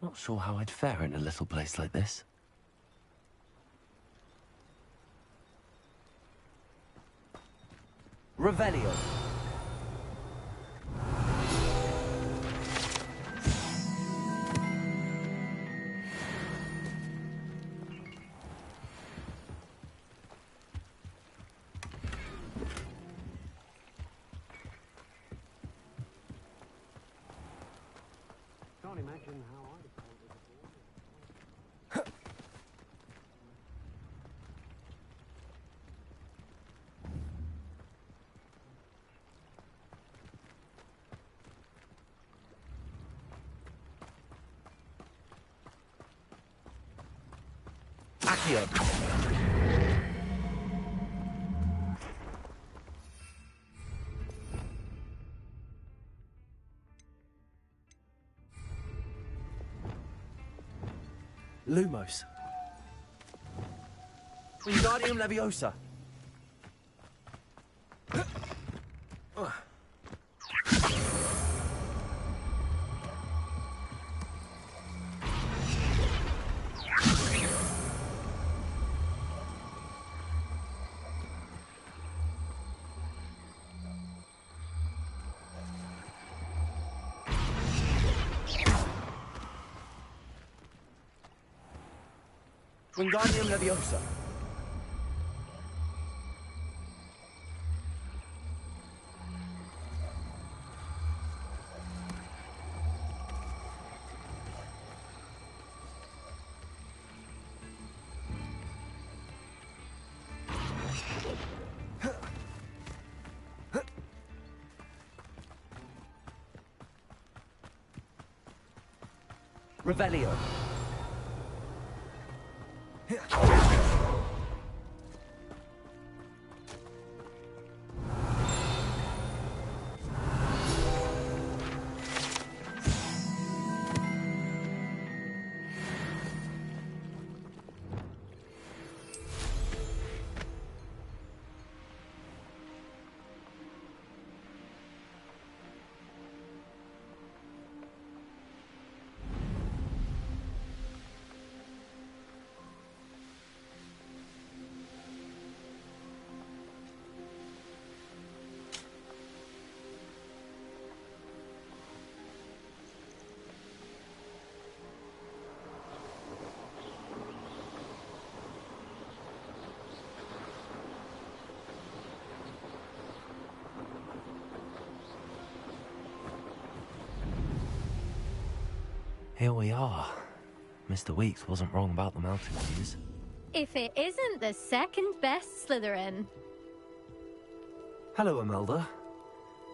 Not sure how I'd fare in a little place like this. Revelio. Can't imagine how I Accio. Lumos. Wingardium Leviosa. Wingardium Leviosa. Revelio. Here we are. Mr. Weeks wasn't wrong about the mountain views. If it isn't the second best Slytherin. Hello, Imelda.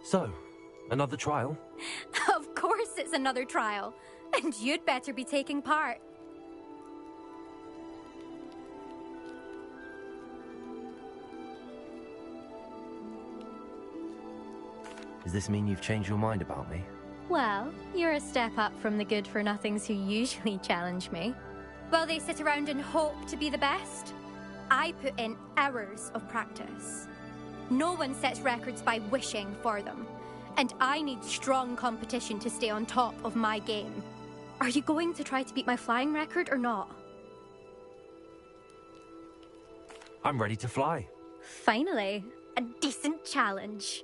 So, another trial? Of course it's another trial. And you'd better be taking part. Does this mean you've changed your mind about me? Well, you're a step up from the good-for-nothings who usually challenge me. While they sit around and hope to be the best, I put in hours of practice. No one sets records by wishing for them, and I need strong competition to stay on top of my game. Are you going to try to beat my flying record or not? I'm ready to fly. Finally, a decent challenge.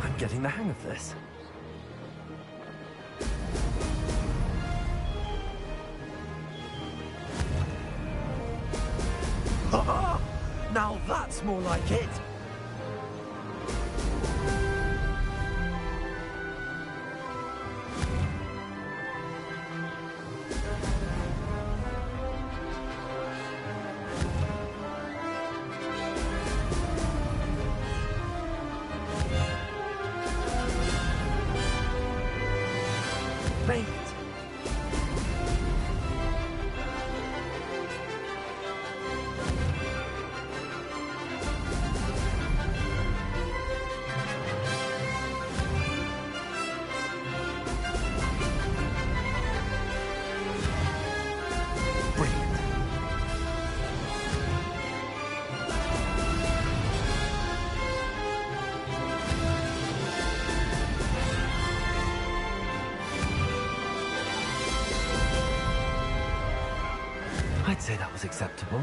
I'm getting the hang of this. Ah! Now that's more like it! Made it! I'd say that was acceptable.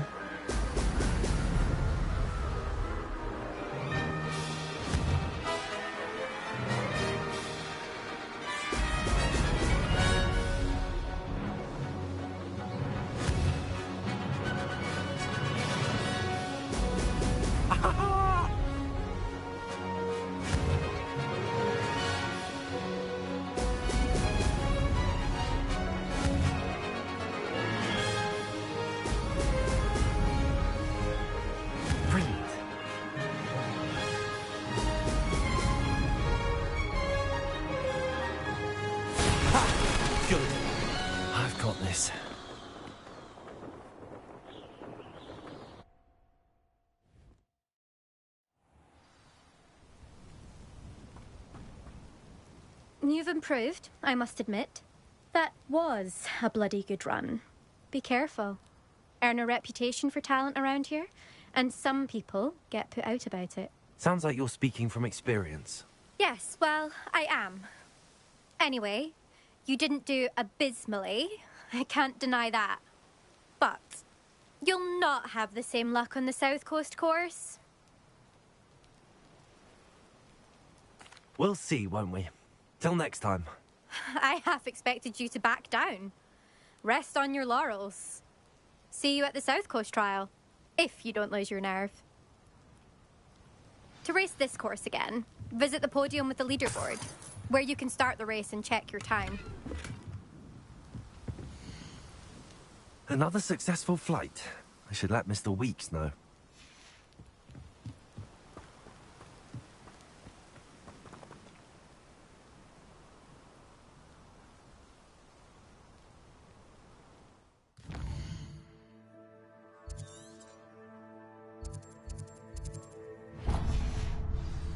You've improved, I must admit. That was a bloody good run. Be careful. Earn a reputation for talent around here, and some people get put out about it. Sounds like you're speaking from experience. Yes, well, I am. Anyway, you didn't do abysmally. I can't deny that. But you'll not have the same luck on the South Coast course. We'll see, won't we? Till next time. I half expected you to back down. Rest on your laurels. See you at the South Coast trial, if you don't lose your nerve. To race this course again, visit the podium with the leaderboard, where you can start the race and check your time. Another successful flight. I should let Mr. Weeks know.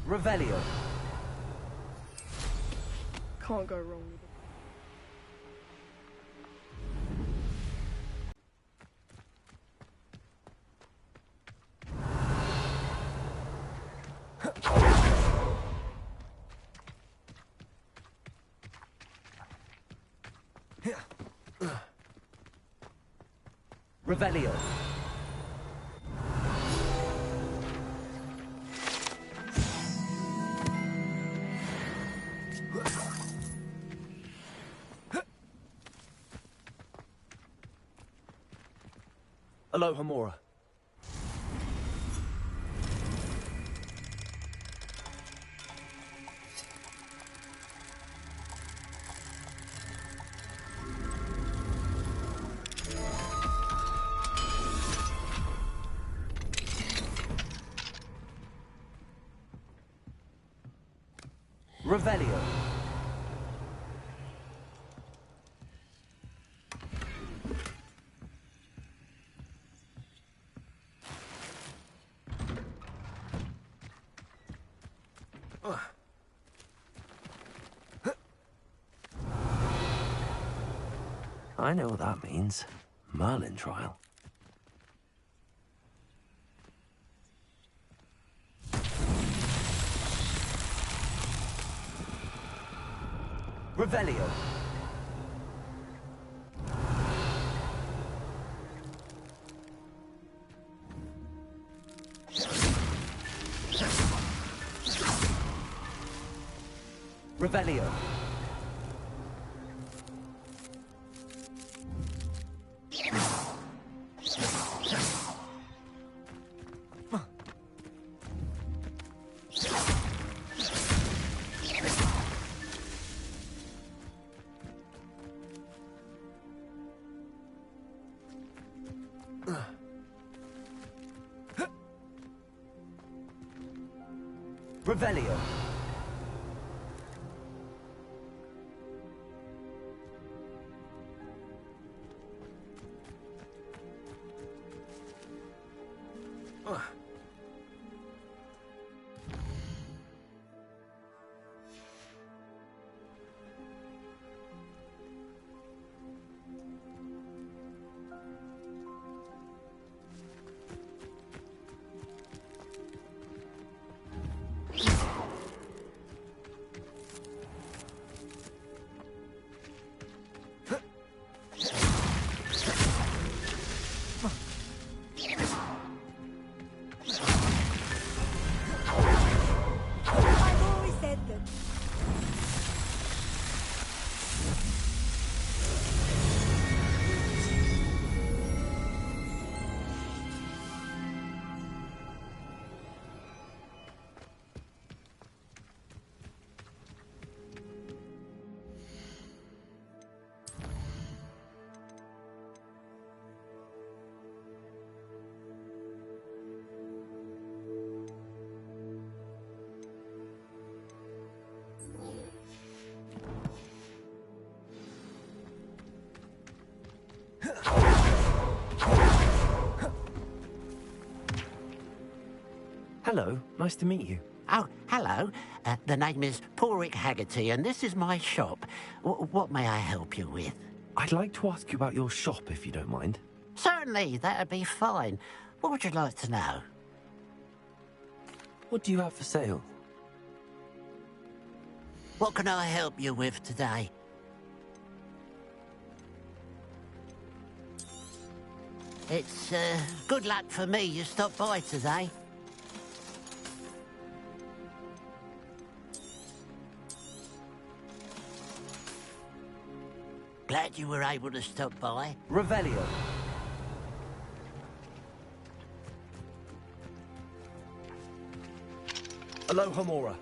Revelio. Can't go wrong with it. Revelio. Aloha Mora. Revelio. I know what that means. Merlin trial. Revelio. Revelio. Revelio. Hello, nice to meet you. Oh, hello. The name is Porrick Haggerty, and this is my shop. What may I help you with? I'd like to ask you about your shop, if you don't mind. Certainly, that'd be fine. What would you like to know? What do you have for sale? What can I help you with today? It's good luck for me you stopped by today. Glad you were able to stop by. Revelio. Aloha Mora.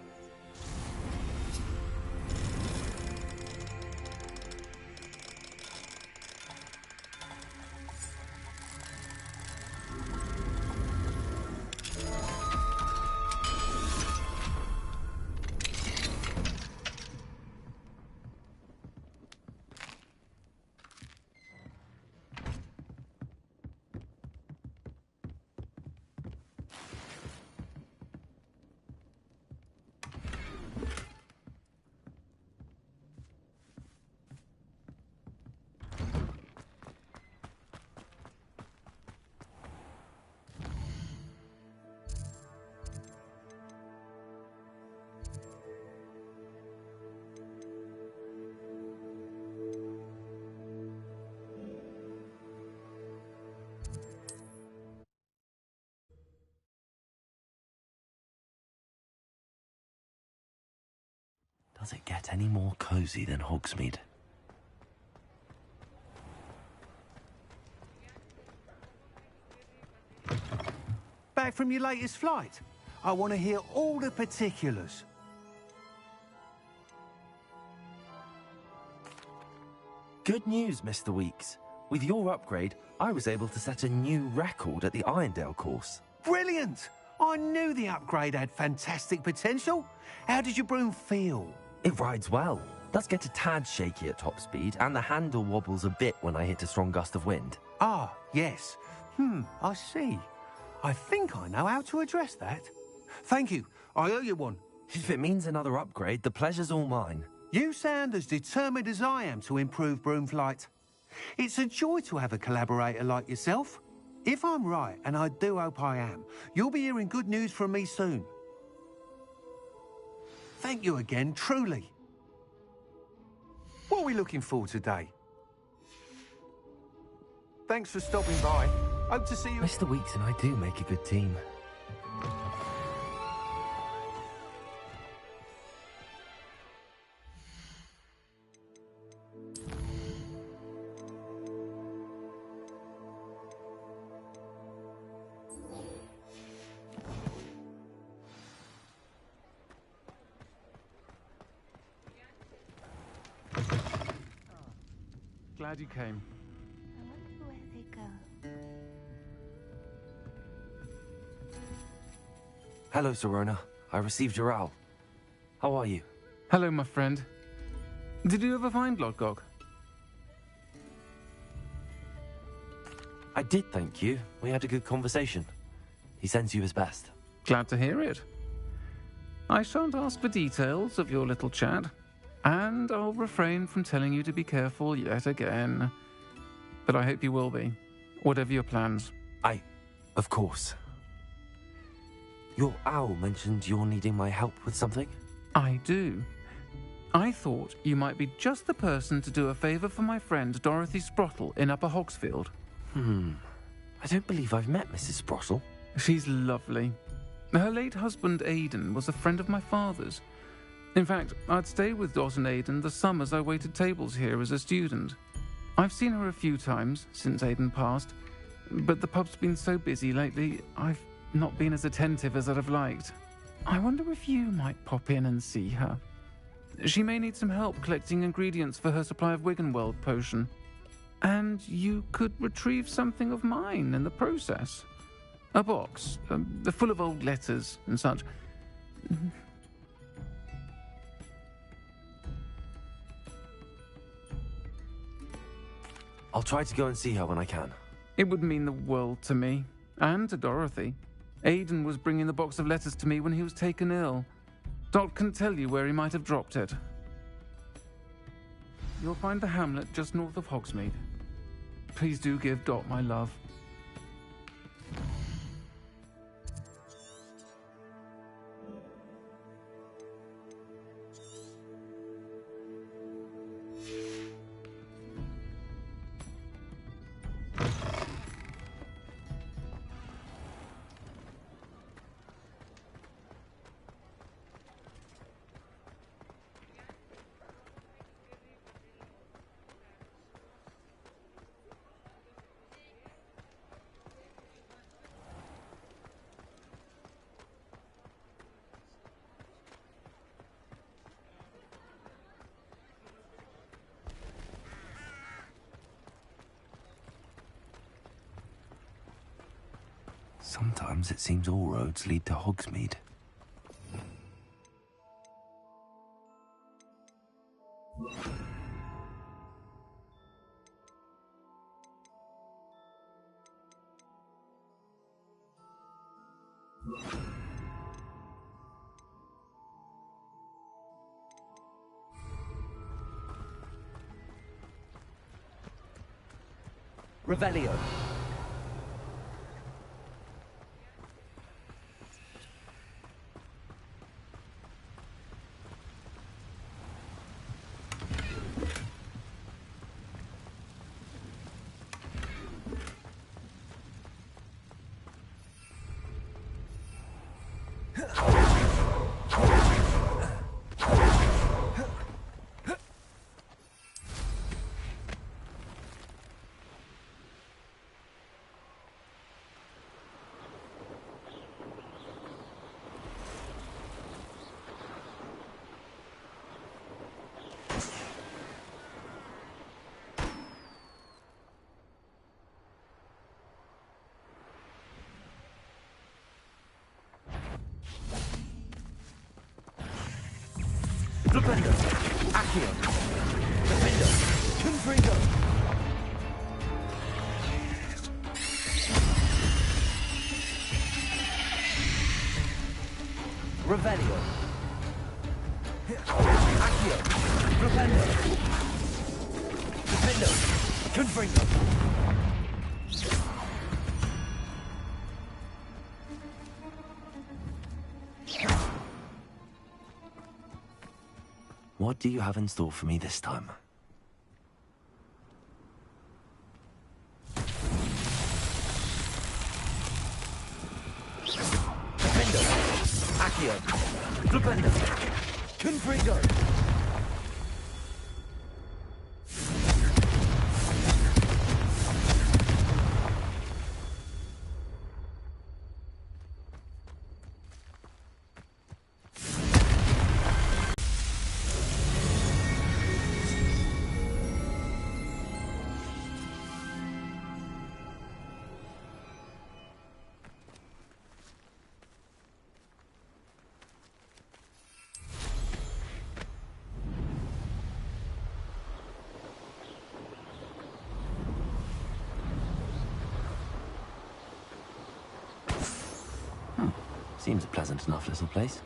Does it get any more cozy than Hogsmeade? Back from your latest flight? I want to hear all the particulars. Good news, Mr. Weeks. With your upgrade, I was able to set a new record at the Irondale course. Brilliant! I knew the upgrade had fantastic potential. How did your broom feel? It rides well. Does get a tad shaky at top speed, and the handle wobbles a bit when I hit a strong gust of wind. Ah, yes. I see. I think I know how to address that. Thank you. I owe you one. If it means another upgrade, the pleasure's all mine. You sound as determined as I am to improve broom flight. It's a joy to have a collaborator like yourself. If I'm right, and I do hope I am, you'll be hearing good news from me soon. Thank you again, truly. What are we looking for today? Thanks for stopping by. Hope to see you... Mr. Weeks and I do make a good team. Glad you came. I wonder where they go. Hello, Serona. I received your owl. How are you? Hello, my friend. Did you ever find Lodgok? I did, thank you. We had a good conversation. He sends you his best. Glad to hear it. I shan't ask for details of your little chat, and I'll refrain from telling you to be careful yet again. But I hope you will be, whatever your plans. Of course. Your owl mentioned you're needing my help with something? I do. I thought you might be just the person to do a favour for my friend Dorothy Sprottle in Upper Hogsfield. I don't believe I've met Mrs. Sprottle. She's lovely. Her late husband Aidan was a friend of my father's. In fact, I'd stayed with Dot and Aidan the summers I waited tables here as a student. I've seen her a few times since Aidan passed, but the pub's been so busy lately, I've not been as attentive as I'd have liked. I wonder if you might pop in and see her. She may need some help collecting ingredients for her supply of Wiggenweld potion. And you could retrieve something of mine in the process. A box, full of old letters and such. I'll try to go and see her when I can. It would mean the world to me, and to Dorothy. Aidan was bringing the box of letters to me when he was taken ill. Dot can tell you where he might have dropped it. You'll find the hamlet just north of Hogsmeade. Please do give Dot my love. Sometimes it seems all roads lead to Hogsmeade. Revelio. Defender, Accio. Defender, Confringo. Revelio. Accio. Defender. Defender, Confringo. What do you have in store for me this time? Defender, Accio. Defender, Confringo. Seems a pleasant enough little place.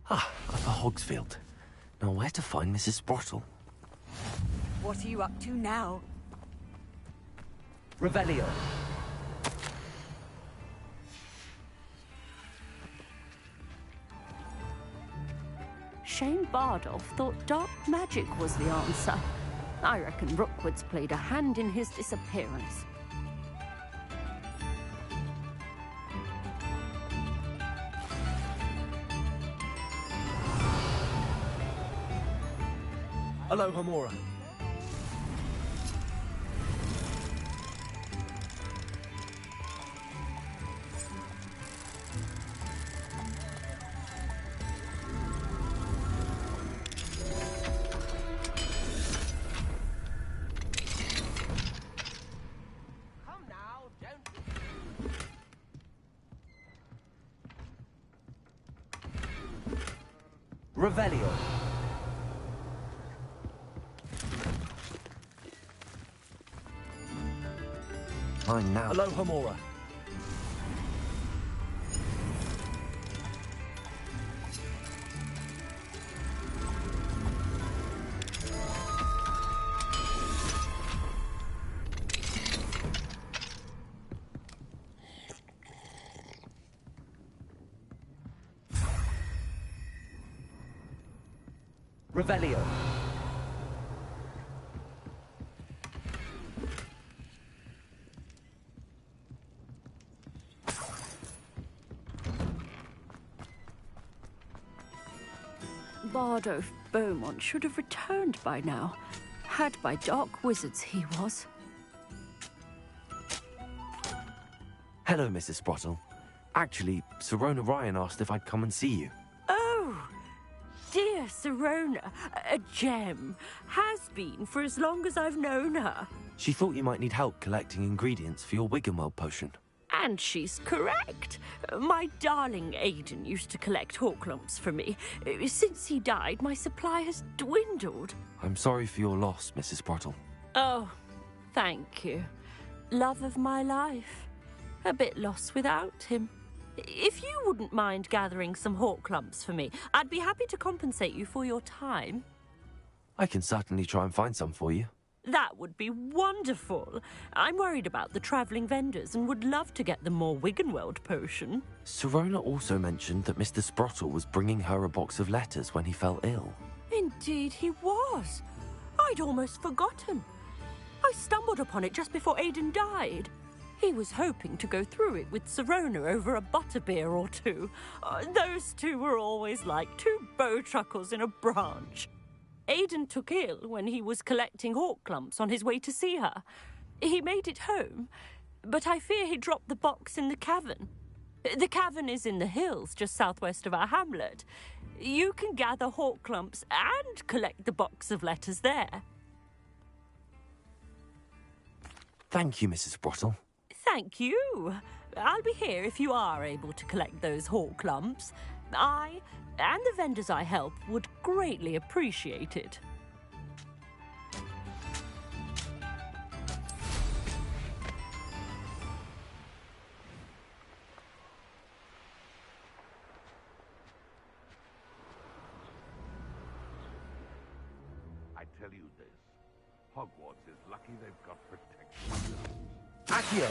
Ah, Upper Hogsfield. Now where to find Mrs. Sprottle? What are you up to now? Revelio. Shane Bardolph thought dark magic was the answer. I reckon Rookwood's played a hand in his disappearance. Hello, Hamora. Revelio. climb now. Aloha Mora. Revelio. Bardo Beaumont should have returned by now. Had by dark wizards he was. Hello, Mrs. Sprottle. Actually, Sirona Ryan asked if I'd come and see you. Oh, dear Sirona, a gem. Has been for as long as I've known her. She thought you might need help collecting ingredients for your Wiggenweld potion. And she's correct. My darling Aidan used to collect hawk lumps for me. Since he died, my supply has dwindled. I'm sorry for your loss, Mrs. Sprottle. Oh, thank you. Love of my life. A bit lost without him. If you wouldn't mind gathering some hawk lumps for me, I'd be happy to compensate you for your time. I can certainly try and find some for you. That would be wonderful. I'm worried about the travelling vendors and would love to get them more Wiggenweld potion. Sirona also mentioned that Mr. Sprottle was bringing her a box of letters when he fell ill. Indeed he was. I'd almost forgotten. I stumbled upon it just before Aidan died. He was hoping to go through it with Sirona over a butterbeer or two. Those two were always like two bowtruckles in a branch. Aidan took ill when he was collecting hawk lumps on his way to see her. He made it home, but I fear he dropped the box in the cavern. The cavern is in the hills just southwest of our hamlet. You can gather hawk lumps and collect the box of letters there. Thank you, Mrs. Sprottle. Thank you. I'll be here if you are able to collect those hawk lumps. I and the vendors I help would greatly appreciate it. I tell you this, Hogwarts is lucky they've got protection. Accio.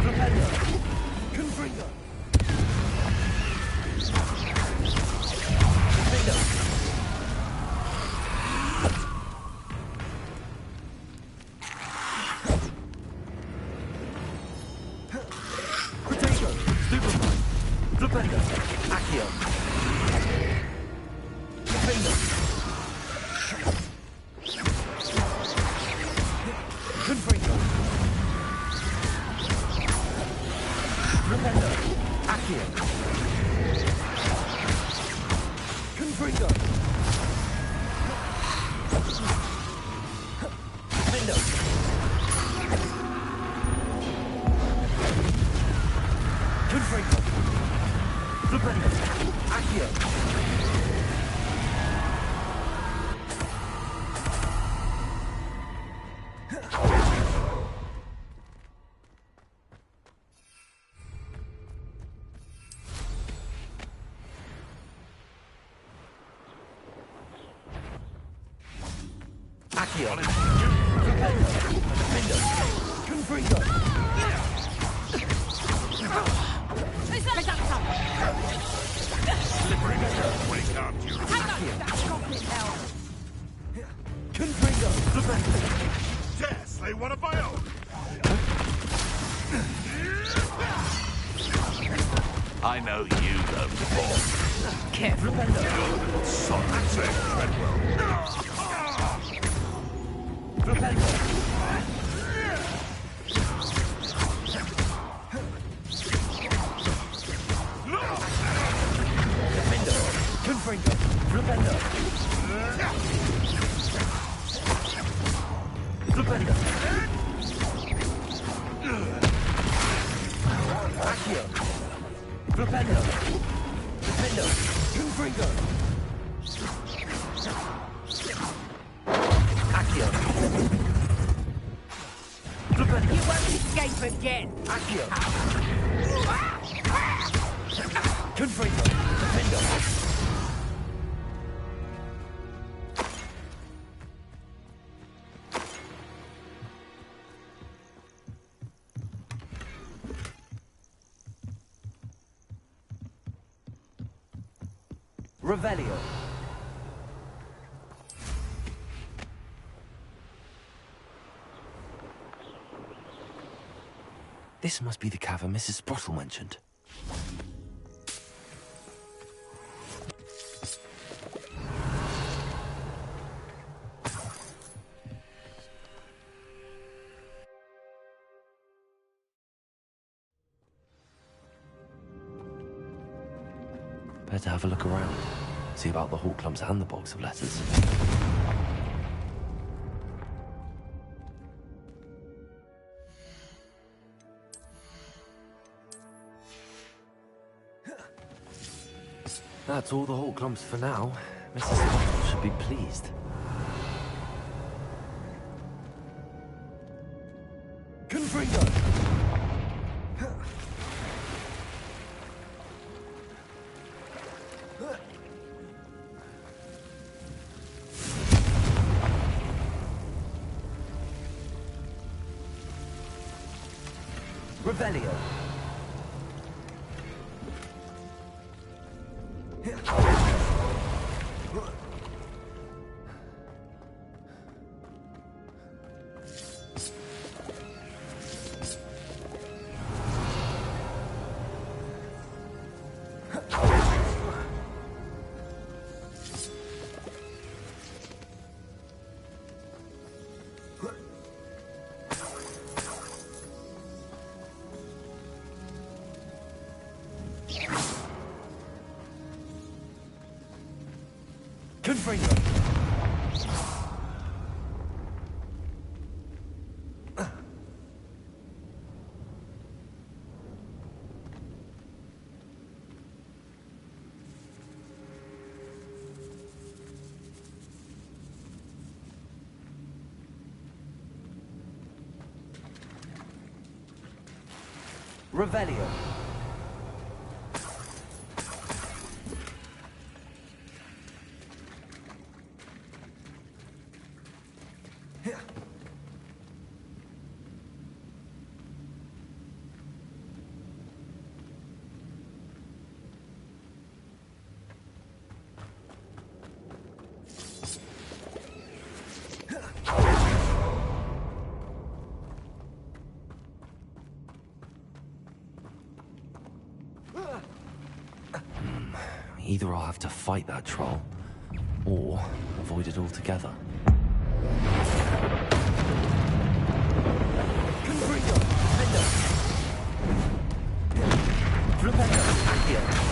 Propello. Confringo. Defender. Protego. Superman. Defender. Accio. Defender. Confringo. Defender. Accio. Confringo. Defender. Confringo. Defender. Accio. Accio. Propello. Defender. Confringo. Slippery when he can't use it. Confringo. Defender. Dare slay one of my own. I know you don't fall. Careful. You're son of Sam Treadwell. Propello. Defender. Confringo. Propello. Propello. Accio. Propello. Defender. Confringo. Accio. You won't escape again. Accio. Confringo. Defendo. Revelio. This must be the cavern Mrs. Sprottle mentioned. Better have a look around. See about the hawk clumps and the box of letters. That's all the hawk clumps for now. Mrs. Sprottle should be pleased. Confringo. Revelio. Confringo. Revelio. Either I'll have to fight that troll, or avoid it altogether. Confringo. Defendo. Flipendo. Accio.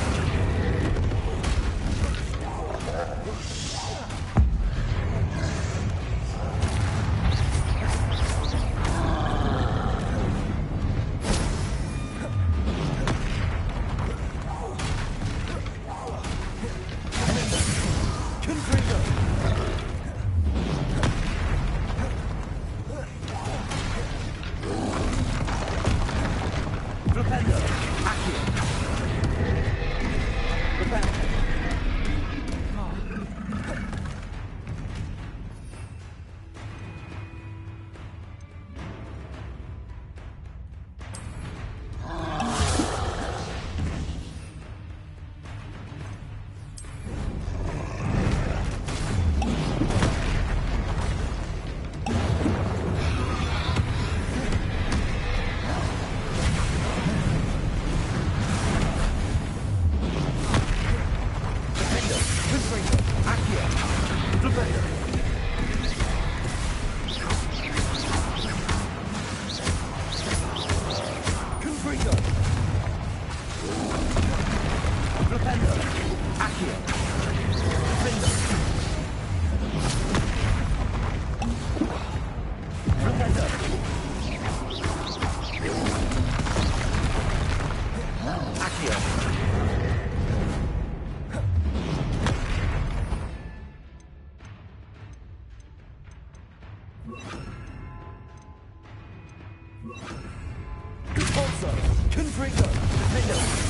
Confringo! Defendo!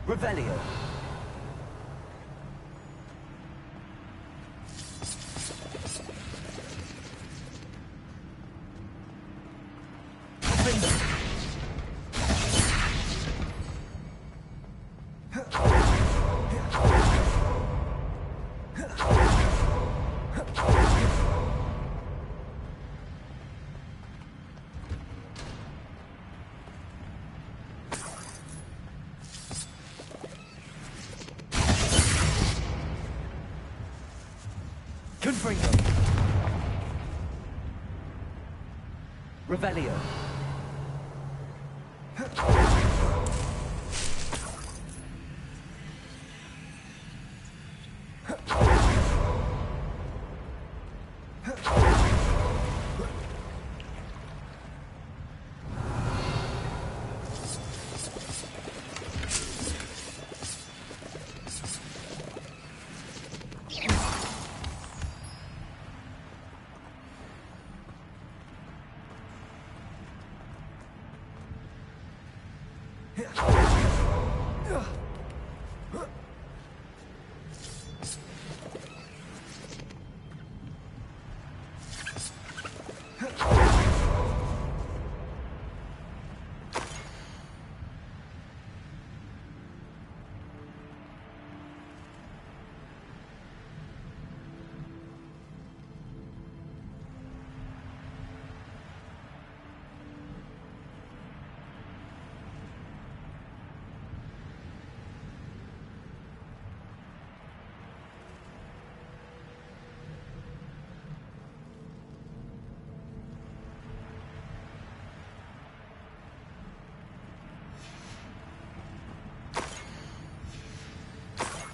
Revelio. Confringo. Revelio.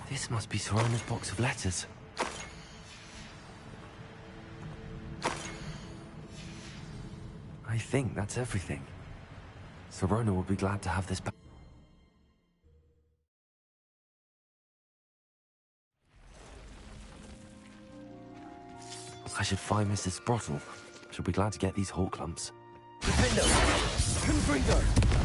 This must be Sorona's box of letters. I think that's everything. Sorona will be glad to have this back. I should find Mrs. Sprottle. She'll be glad to get these hawk lumps. Defendo! Confringo!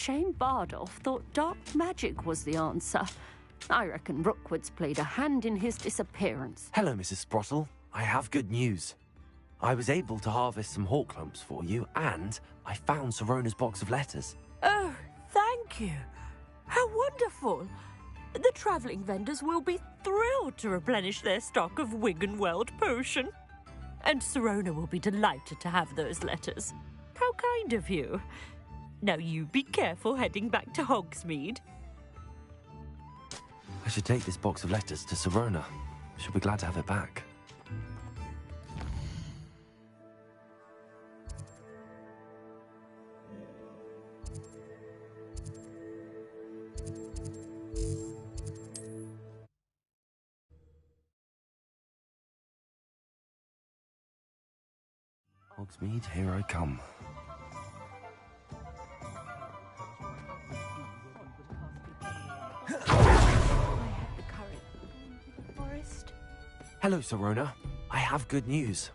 Shane Bardolph thought dark magic was the answer. I reckon Rookwood's played a hand in his disappearance. Hello, Mrs. Sprottle. I have good news. I was able to harvest some hawk lumps for you, and I found Sorona's box of letters. Oh, thank you. How wonderful. The travelling vendors will be thrilled to replenish their stock of Wiggenweld potion. And Sorona will be delighted to have those letters. How kind of you. Now you be careful heading back to Hogsmeade. I should take this box of letters to Sorona. She'll be glad to have it back. Hogsmeade, here I come. Hello, Sorona. I have good news.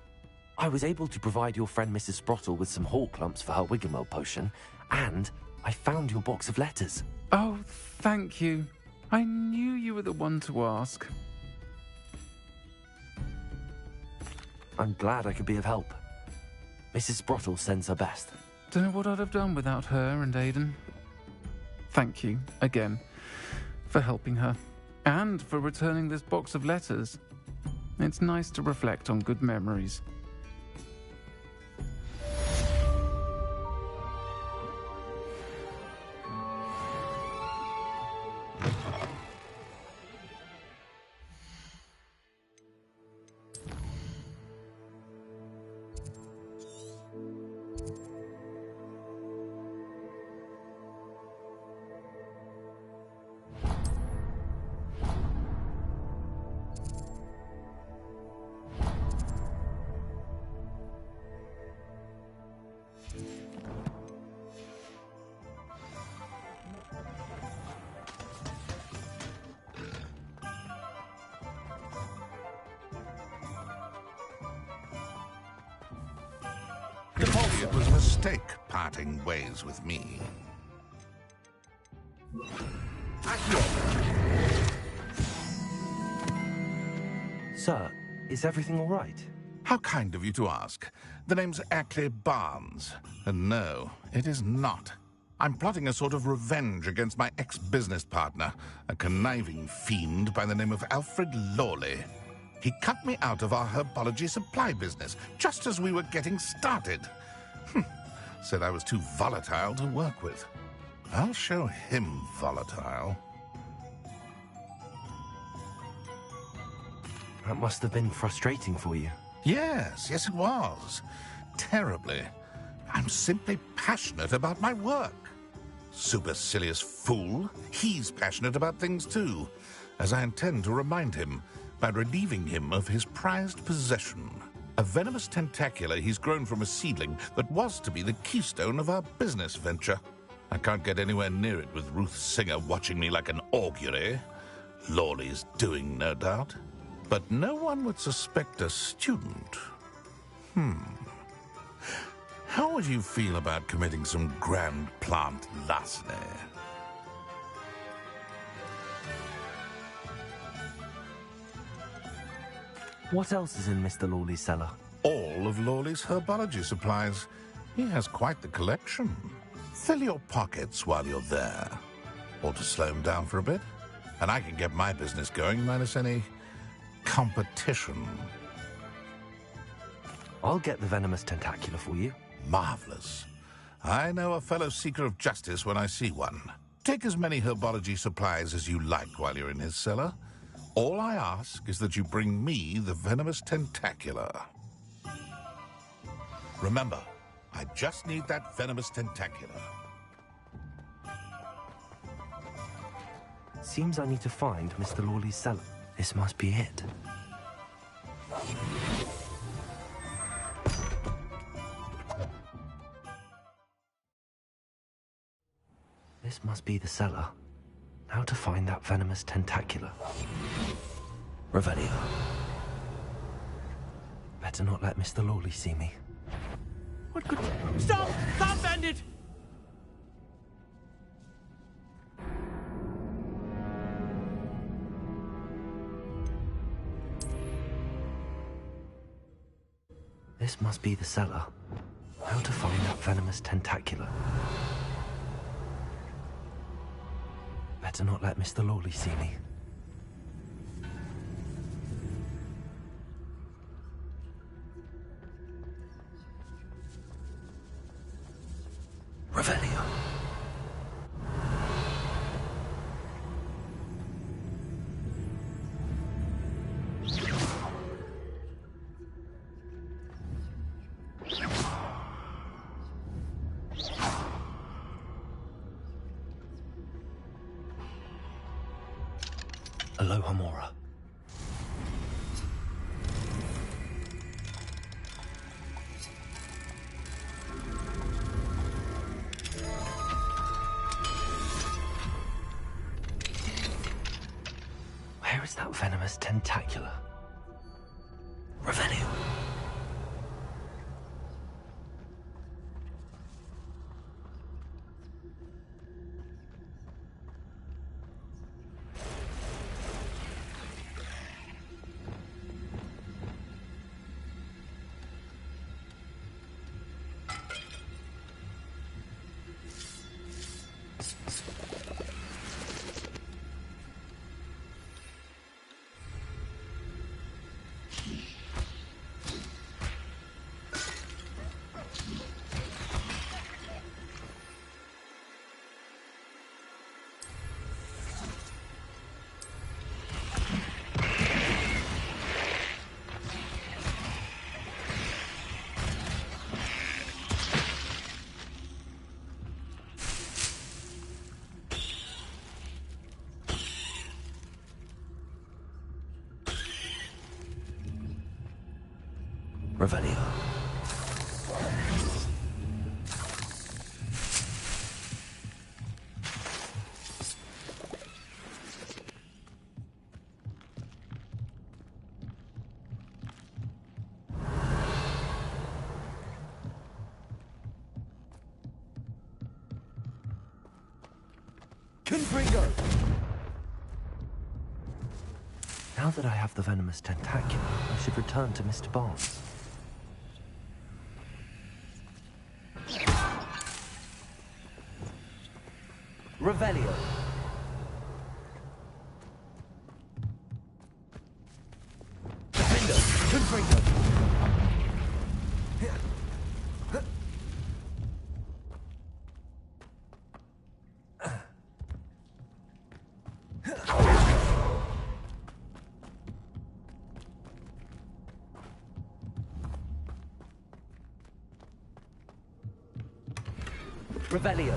I was able to provide your friend Mrs. Sprottle with some hawk lumps for her Wiggenweld potion, and I found your box of letters. Oh, thank you. I knew you were the one to ask. I'm glad I could be of help. Mrs. Sprottle sends her best. Don't know what I'd have done without her and Aidan. Thank you, again, for helping her, and for returning this box of letters. It's nice to reflect on good memories. It was a mistake parting ways with me. Sir, is everything all right? How kind of you to ask. The name's Ackley Barnes. And no, it is not. I'm plotting a sort of revenge against my ex-business partner, a conniving fiend by the name of Alfred Lawley. He cut me out of our herbology supply business just as we were getting started. Said I was too volatile to work with. I'll show him volatile. That must have been frustrating for you. Yes, it was. Terribly. I'm simply passionate about my work. Supercilious fool. He's passionate about things too, as I intend to remind him by relieving him of his prized possession. A venomous tentacular he's grown from a seedling that was to be the keystone of our business venture. I can't get anywhere near it with Ruth Singer watching me like an augury. Lawley's doing, no doubt. But no one would suspect a student. How would you feel about committing some grand plant larceny? What else is in Mr. Lawley's cellar? All of Lawley's herbology supplies. He has quite the collection. Fill your pockets while you're there. Or to slow him down for a bit. And I can get my business going minus any competition. I'll get the venomous tentacular for you. Marvelous. I know a fellow seeker of justice when I see one. Take as many herbology supplies as you like while you're in his cellar. All I ask is that you bring me the venomous tentacular. Remember, I just need that venomous tentacular. Seems I need to find Mr. Lawley's cellar. This must be it. This must be the cellar. Now to find that venomous tentacular. Revelio. Better not let Mr. Lawley see me. What could... Stop! Stop, bandit! This must be the cellar. How to find that venomous tentacular. Better not let Mr. Lawley see me. Revelio. Aloha Mora. Where is that venomous tentacular? Revelio. Revelio. Confringo! Now that I have the venomous tentacular, I should return to Mr. Barnes. Revelio. Defender! Confringo! Revelio.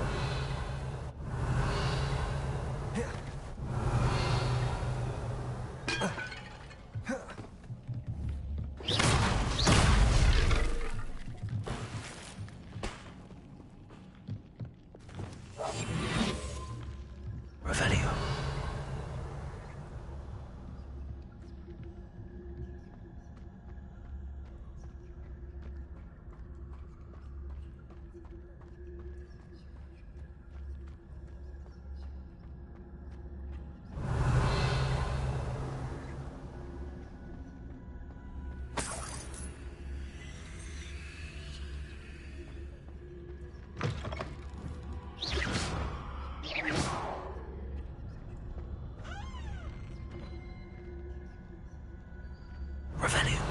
Revelio. Revelio.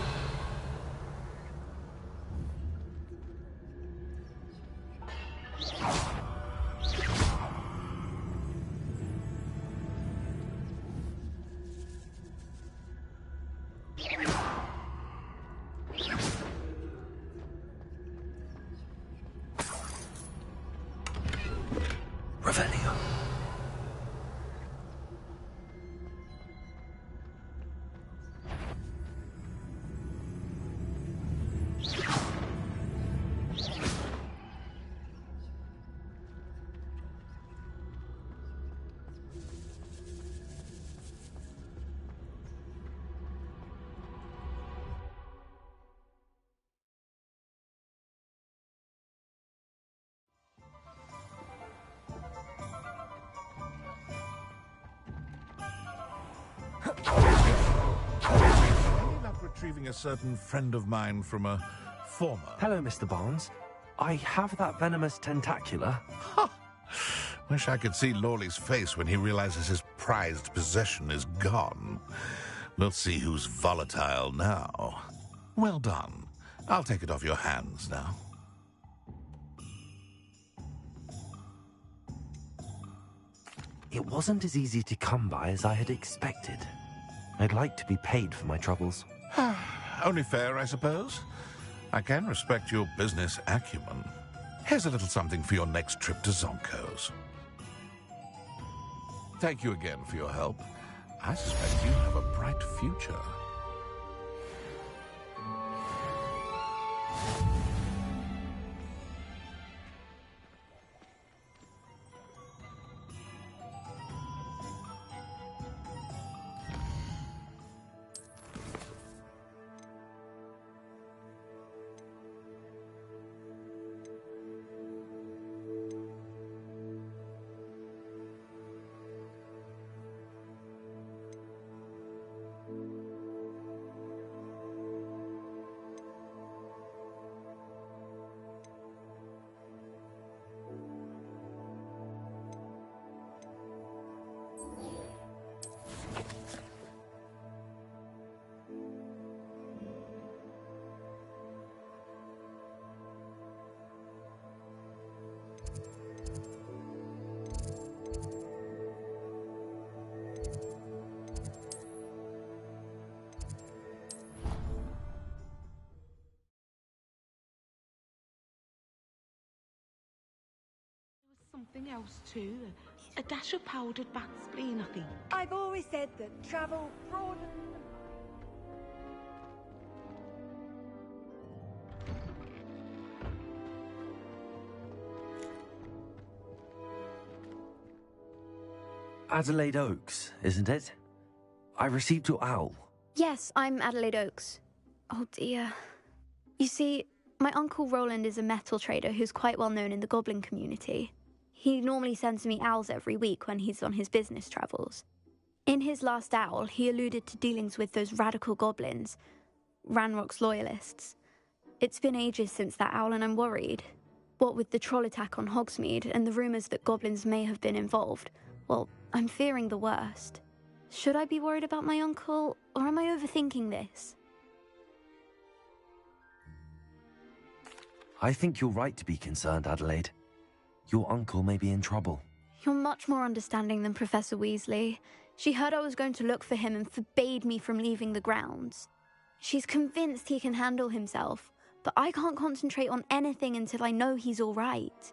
Revelio. Ended up retrieving a certain friend of mine from a former... Hello, Mr. Barnes. I have that venomous tentacular. Ha! Wish I could see Lawley's face when he realizes his prized possession is gone. We'll see who's volatile now. Well done. I'll take it off your hands now. It wasn't as easy to come by as I had expected. I'd like to be paid for my troubles. Only fair, I suppose. I can respect your business acumen. Here's a little something for your next trip to Zonko's. Thank you again for your help. I suspect you have a bright future. Something else too. A dash of powdered bat spleen, I think. I've always said that travel broadens. Adelaide Oaks, isn't it? I received your owl. Yes, I'm Adelaide Oaks. Oh dear. You see, my Uncle Roland is a metal trader who's quite well known in the goblin community. He normally sends me owls every week when he's on his business travels. In his last owl, he alluded to dealings with those radical goblins, Ranrock's loyalists. It's been ages since that owl and I'm worried. What with the troll attack on Hogsmeade and the rumours that goblins may have been involved, well, I'm fearing the worst. Should I be worried about my uncle, or am I overthinking this? I think you're right to be concerned, Adelaide. Your uncle may be in trouble. You're much more understanding than Professor Weasley. She heard I was going to look for him and forbade me from leaving the grounds. She's convinced he can handle himself, but I can't concentrate on anything until I know he's all right.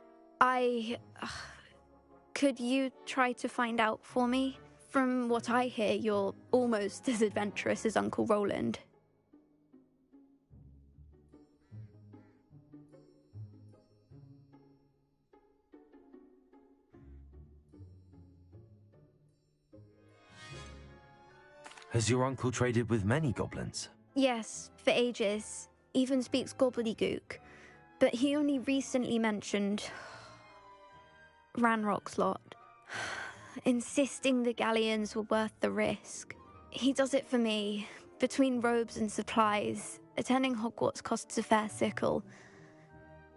Could you try to find out for me? From what I hear, you're almost as adventurous as Uncle Roland. Has your uncle traded with many goblins? Yes, for ages. Even speaks gobbledygook. But he only recently mentioned Ranrock's lot, insisting the galleons were worth the risk. He does it for me. Between robes and supplies, attending Hogwarts costs a fair sickle.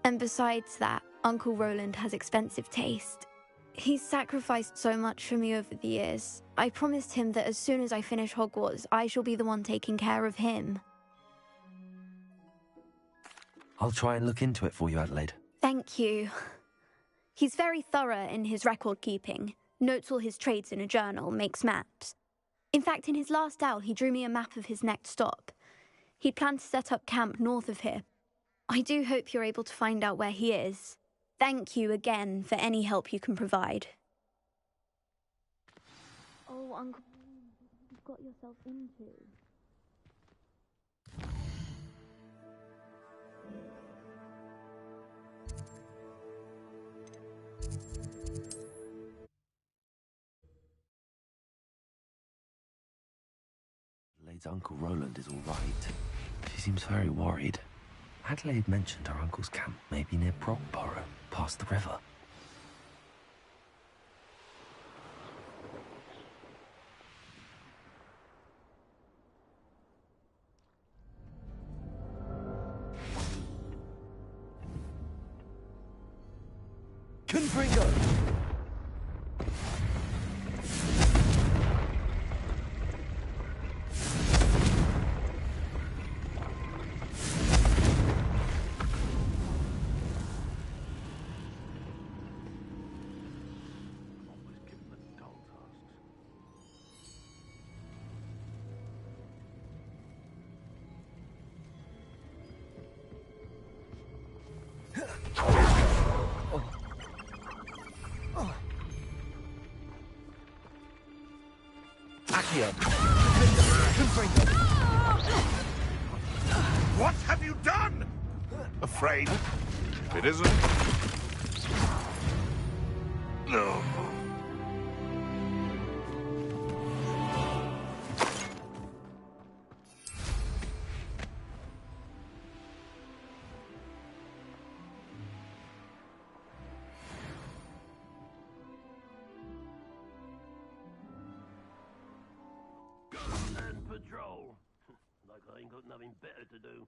And besides that, Uncle Roland has expensive taste. He's sacrificed so much for me over the years. I promised him that as soon as I finish Hogwarts, I shall be the one taking care of him. I'll try and look into it for you, Adelaide. Thank you. He's very thorough in his record keeping, notes all his trades in a journal, makes maps. In fact, in his last owl, he drew me a map of his next stop. He'd planned to set up camp north of here. I do hope you're able to find out where he is. Thank you again for any help you can provide. Oh, Uncle, you've got yourself into. Adelaide's Uncle Roland is all right. She seems very worried. Adelaide mentioned her uncle's camp may be near Brogborough, past the river. Confringo! What have you done? Afraid? It isn't. No. Patrol. Like I ain't got nothing better to do.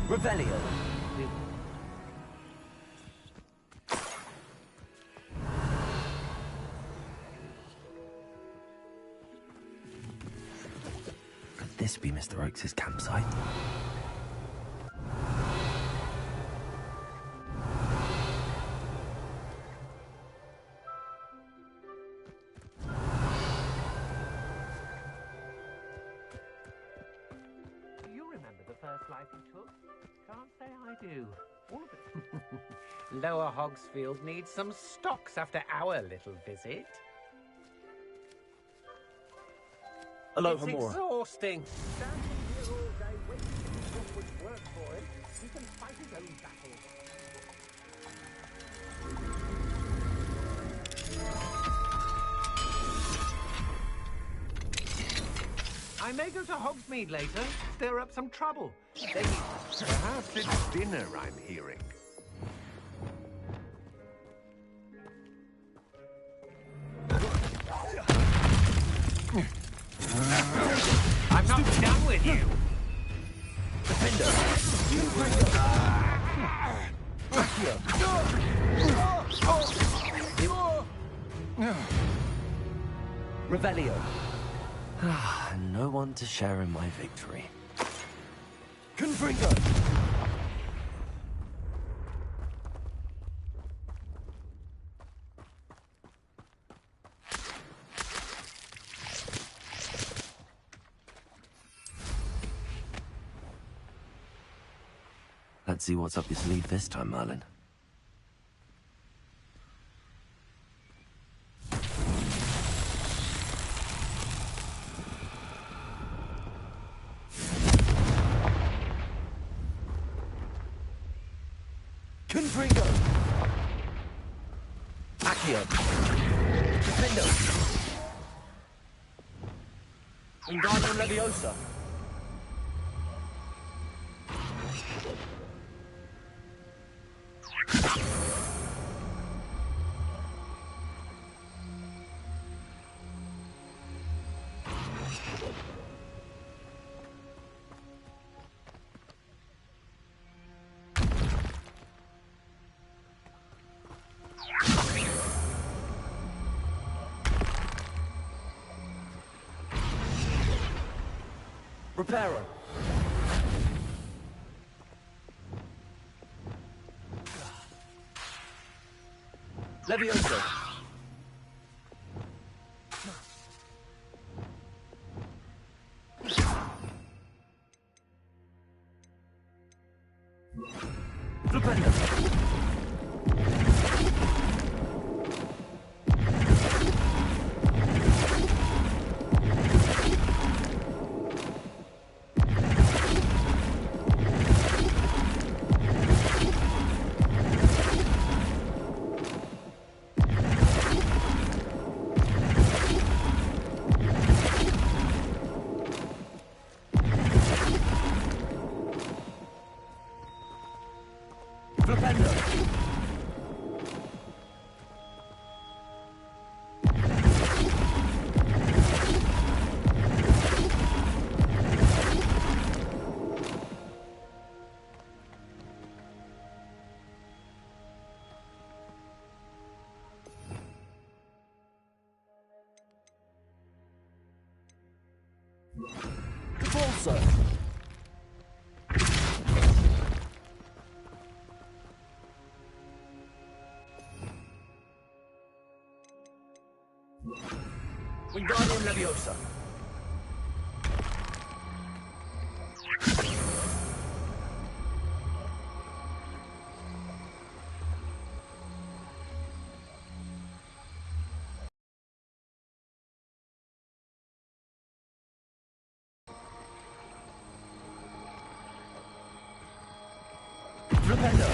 Revelio. Could this be Mr. Oakes' campsite? first life you took? Can't say I do. All of it. Lower Hogsfield needs some stocks after our little visit. Hello, It's Hamora. exhausting. Standing here all day waiting for what would work for him. He can fight his own battles. I may go to Hogsmeade later, stir up some trouble. Perhaps it's dinner I'm hearing. I'm not done with you. Revelio. No one to share in my victory. Confringo! Let's see what's up your sleeve this time, Merlin. Confringo! Accio! Defendo! Wingardium Leviosa! Reparo. Levioso. Flipendo. Convulso. Wingardium Leviosa. Flipendo.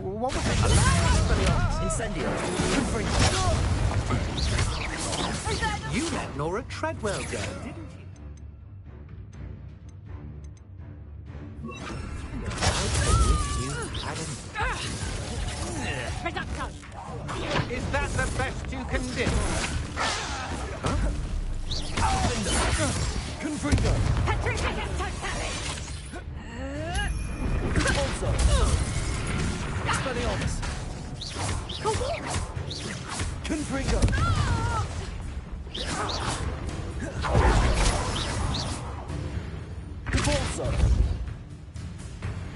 What was it? Incendio. You let Nora Treadwell go, didn't you? Is that the best you can do? Confringo! Also, Expelliarmus! Confringo! Also,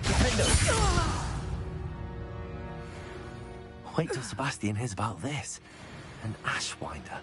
Defendo! Wait till Sebastian hears about this. An Ashwinder.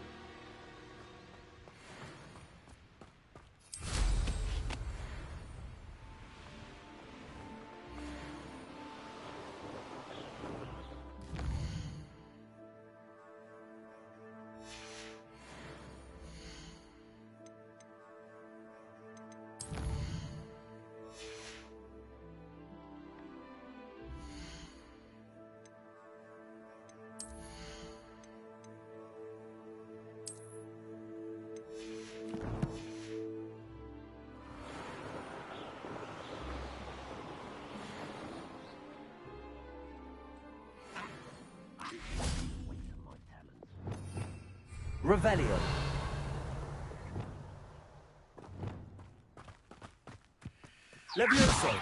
Revelio. Levioso.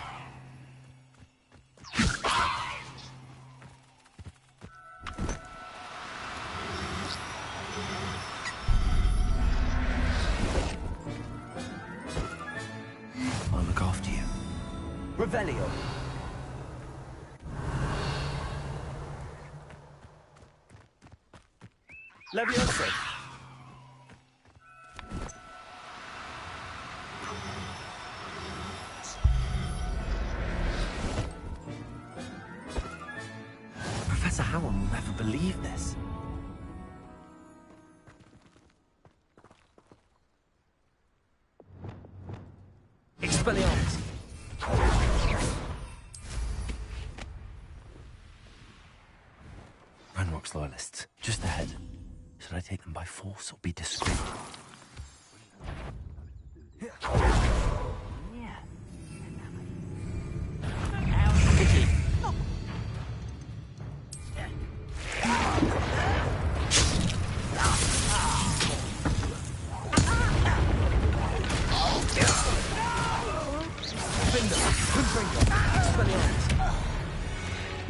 I'll look after you. Revelio. Levioso. Professor Howard will never believe this. Expelliarmus. Ranrock's loyalists, just ahead. Should I take them by force or be discreet?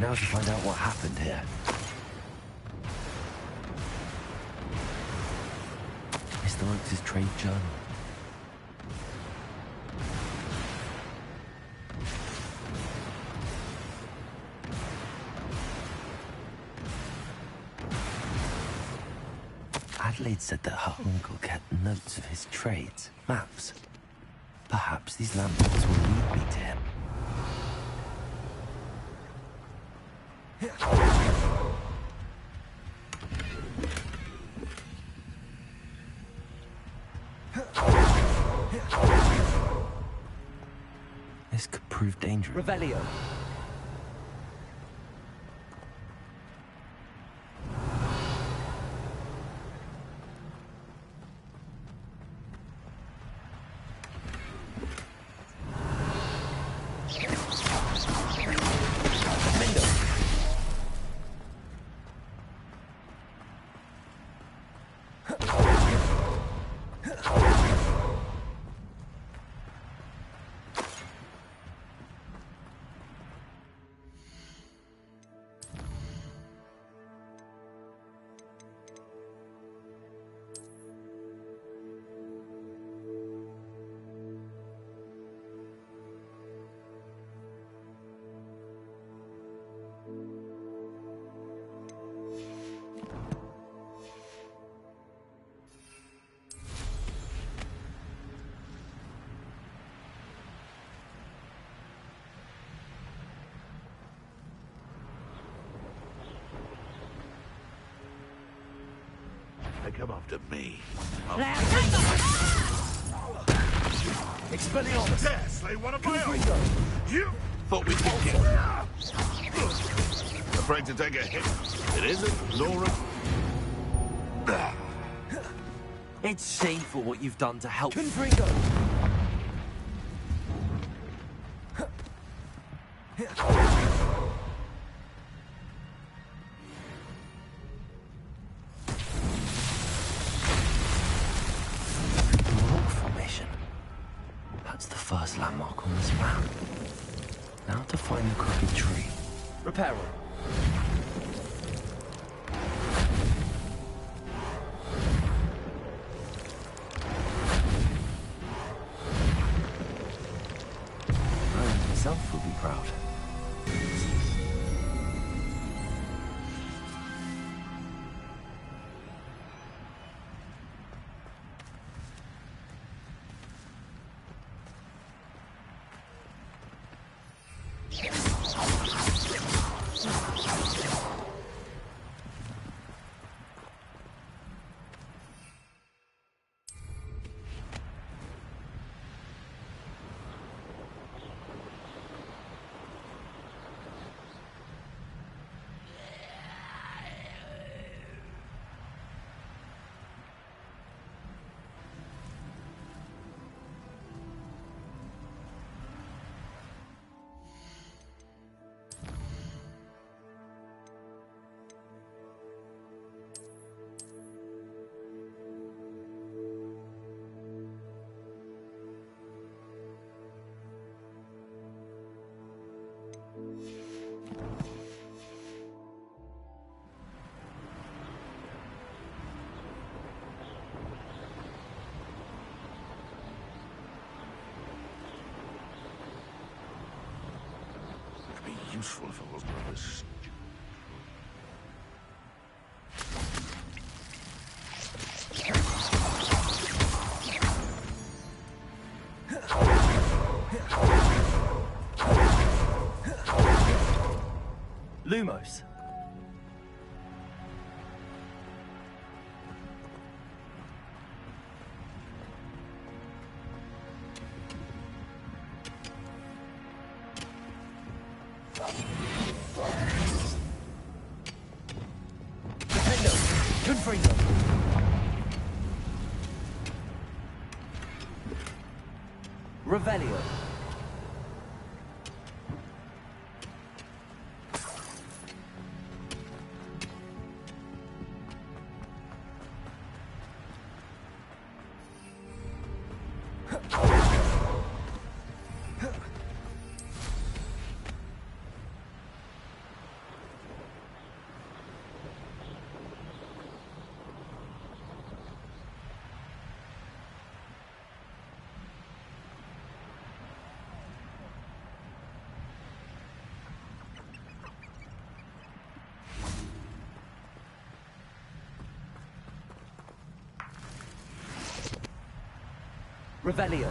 Now to find out what happened here. Mr. Oaks' trade journal. Adelaide said that her uncle kept notes of his trades, maps. Perhaps these landmarks will lead me to him. This could prove dangerous. Revelio. Come after me. Expelliarmus. Dare slay one of my own. You thought we'd get killed. Afraid to take a hit. It isn't Laura. It's shameful what you've done to help. Confringo. First landmark on this map. Now to find the crooked tree. Reparo. Rose himself will be proud. useful if it wasn't for this. Lumos. Revelio. Revelio.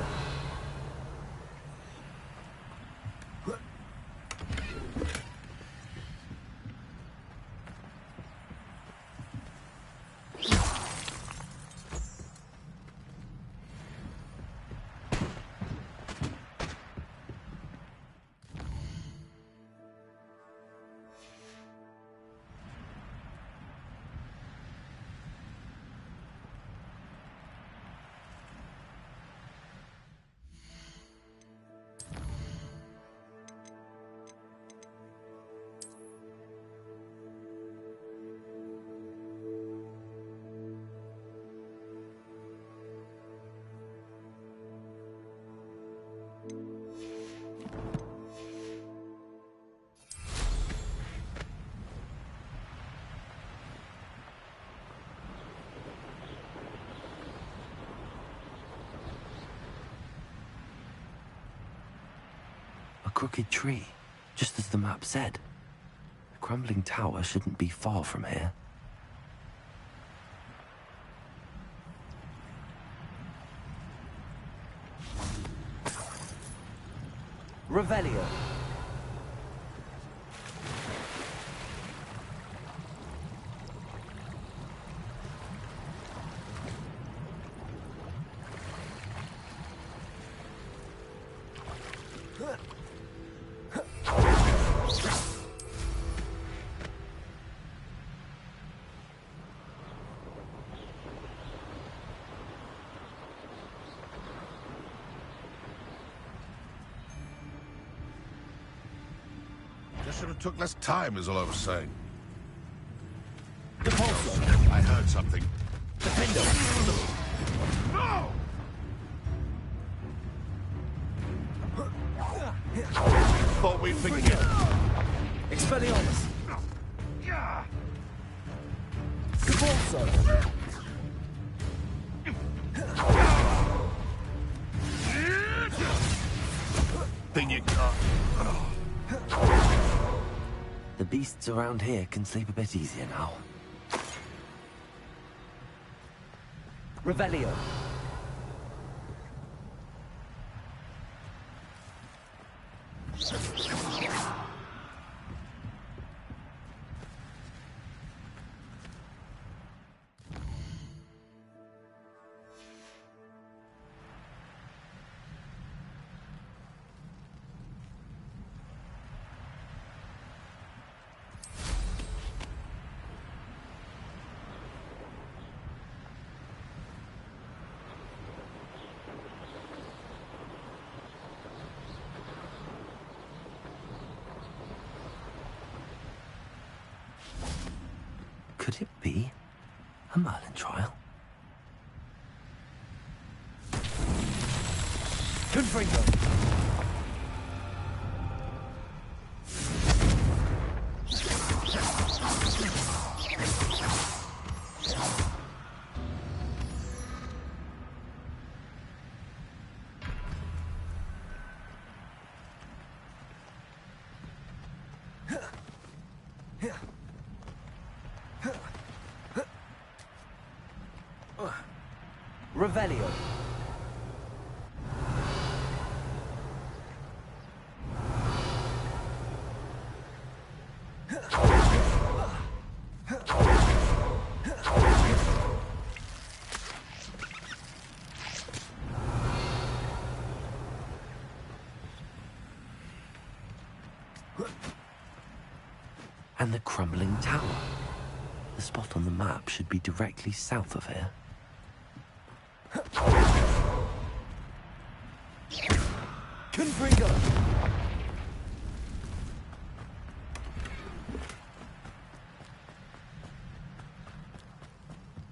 A crooked tree, just as the map said. The crumbling tower shouldn't be far from here. Revelio. Just should have took less time, is all I was saying. Depulso. I heard something. Defendo. No! Thought we'd forget. Expelliarmus. Depulso. Thing you can't. The beasts around here can sleep a bit easier now. Revelio. Could it be a Merlin trial? Confringo. Revelio. And the crumbling tower. The spot on the map should be directly south of here. Confringo!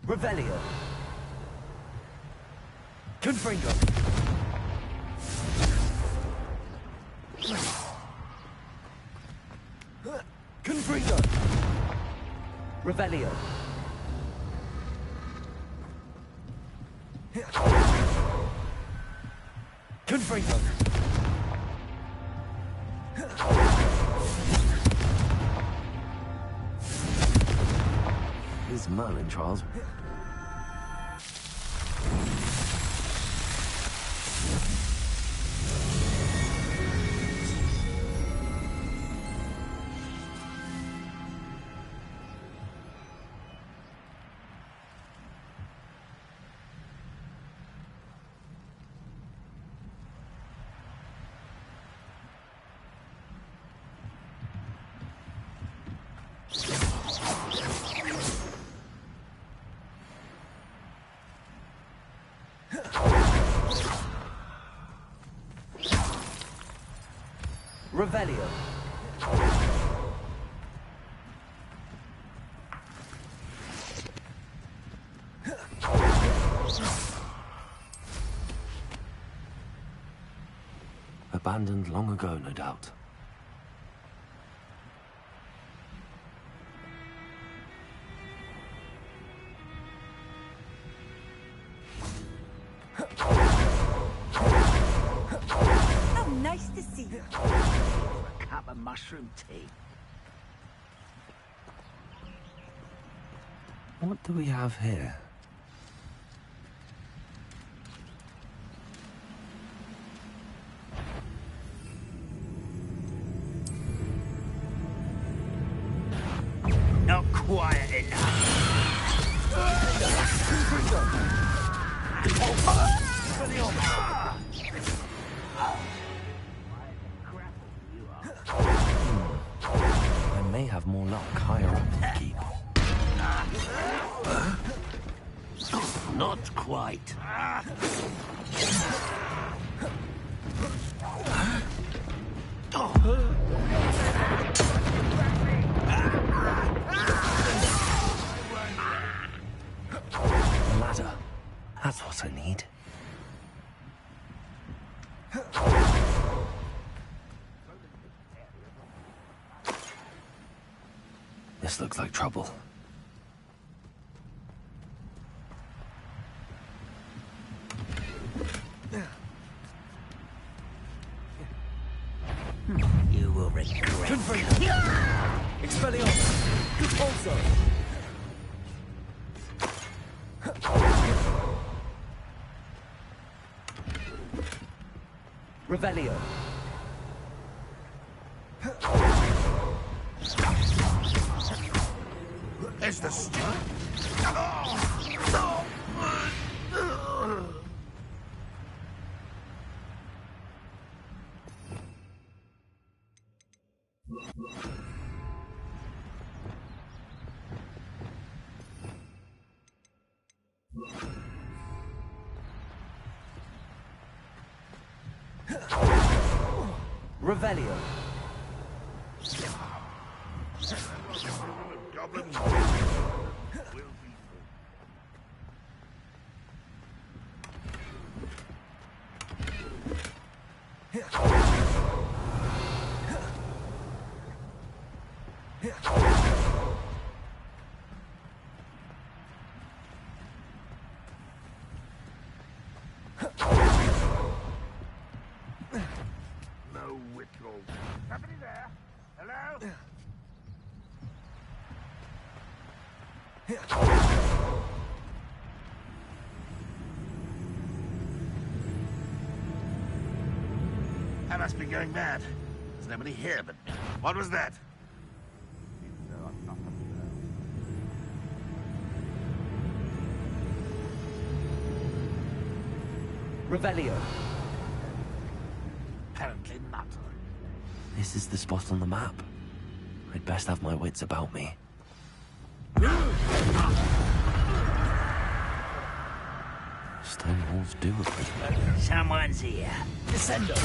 Revelio. Confringo. Confringo. Revelio. Confringo. These Merlin trials. Revelio. Abandoned long ago, no doubt. Oh, nice to see you. A cup of mushroom tea. What do we have here? Not quiet enough. I may have more luck higher up in the keep. Not quite. A ladder. That's what I need. This looks like trouble. You will regret. Expelliarmus. Repulso. Revelio. Is the steward? Revelio. Goblins. No whittle. Somebody there? Hello? I must be going mad. There's nobody here, but what was that? Revelio. Apparently not. This is the spot on the map. I'd best have my wits about me. Stone walls do look pretty. Someone's here. Descendo.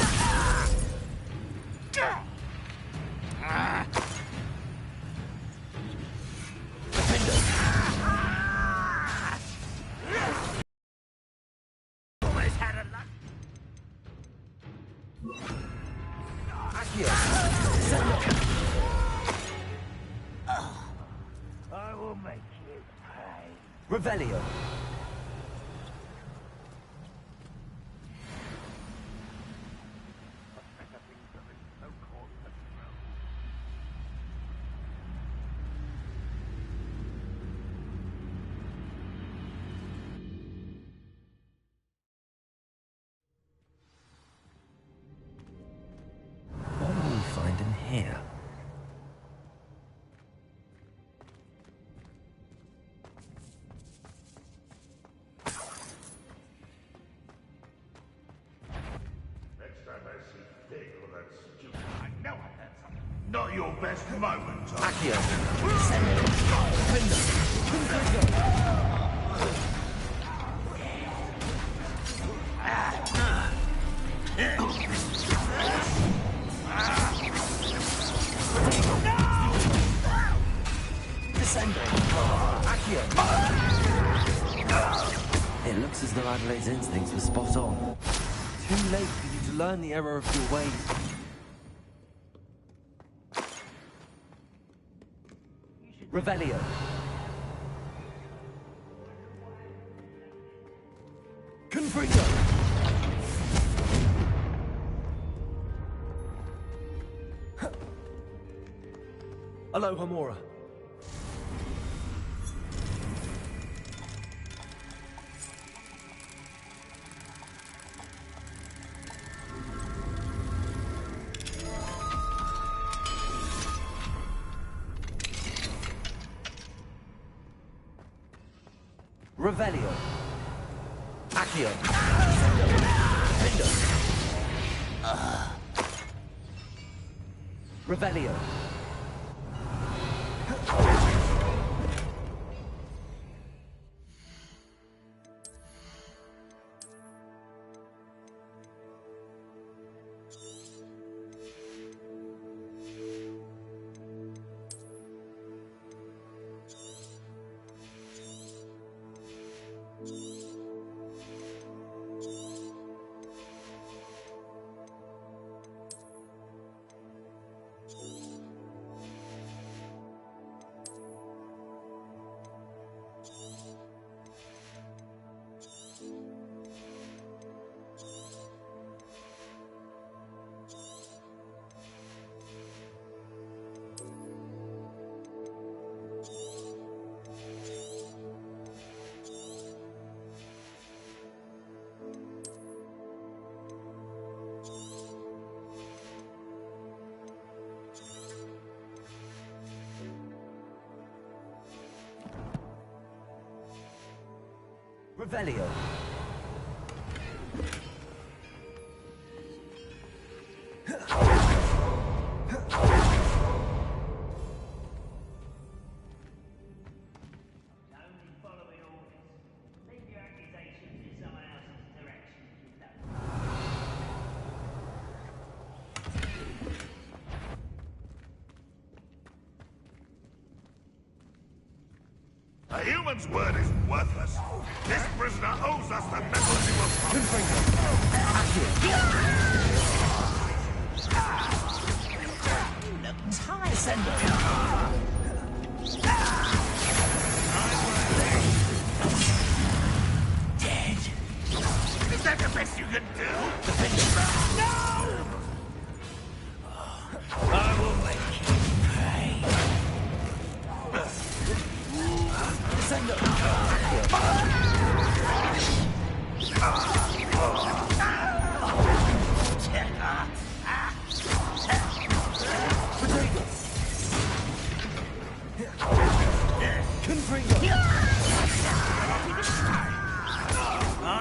Always had a luck. I will make you pay. Revelio. What will we find in here? Next time I see Fig or that stupid, I know I had something. Not your best moment, Accio. It looks as though Adelaide's instincts were spot on. Too late for you to learn the error of your ways. Revelio. Confringo. Aloha Mora. Revelio. Accio. Defendo. Revelio. Revelio. A human's word is worthless. This prisoner owes us the metal he will Tie Sendo. Dead. Is that the best you can do? No! I will make you pay. I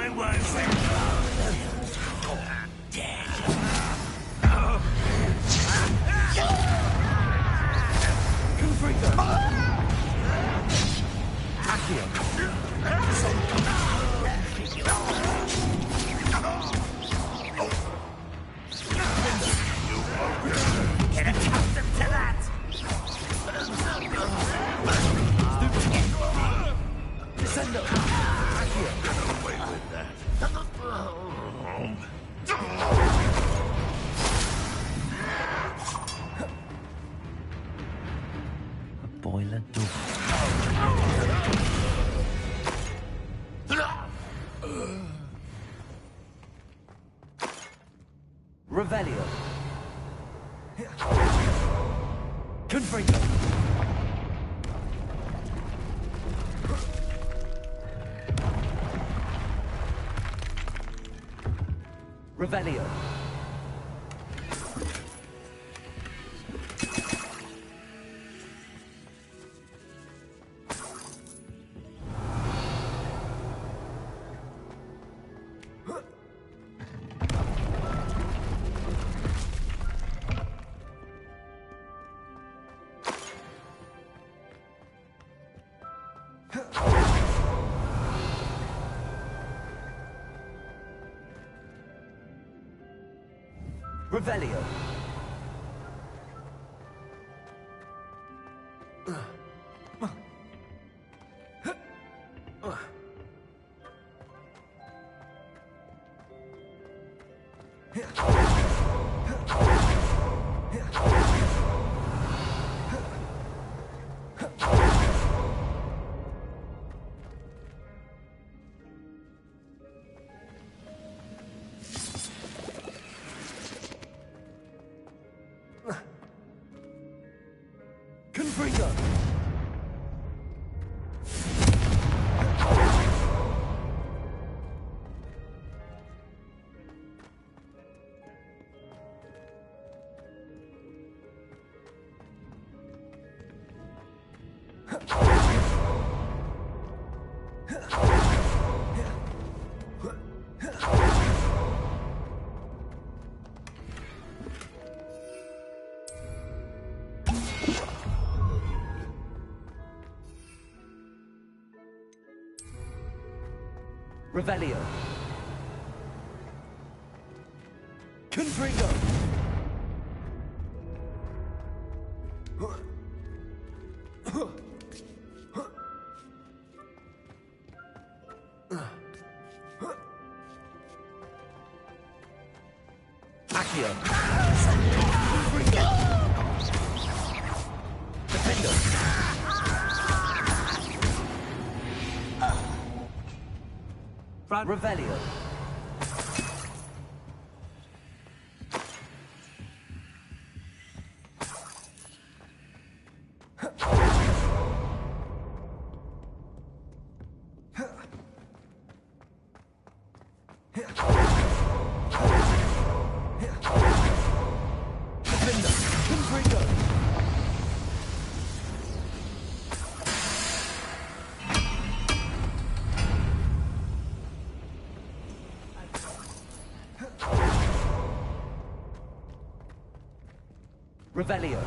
won't let Boiler door. Revelio. Confringo. Revelio. Revelio. Confringo. Revelio. Confringo. Accio. Confringo. Defendo. Revelio. Revelio.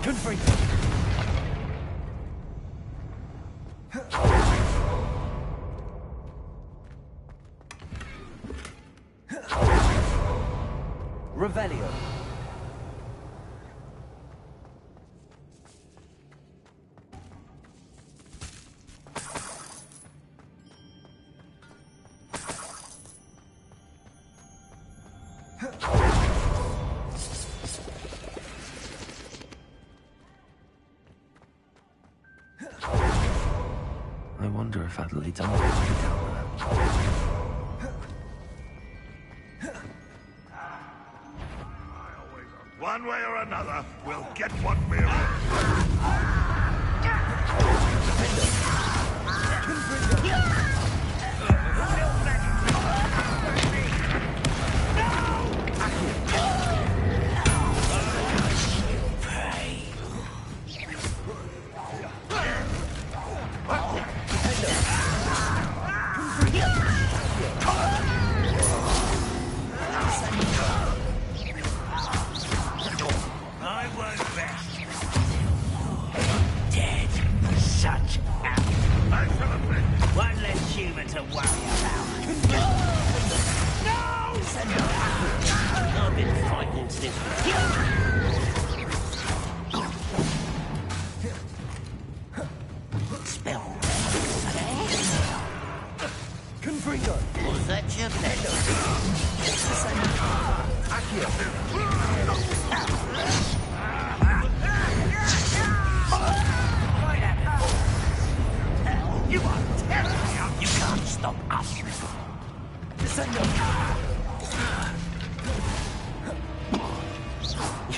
Confringo. Revelio. I wonder if Adelaide's uncle will be down there. One way or another, we'll get what we want.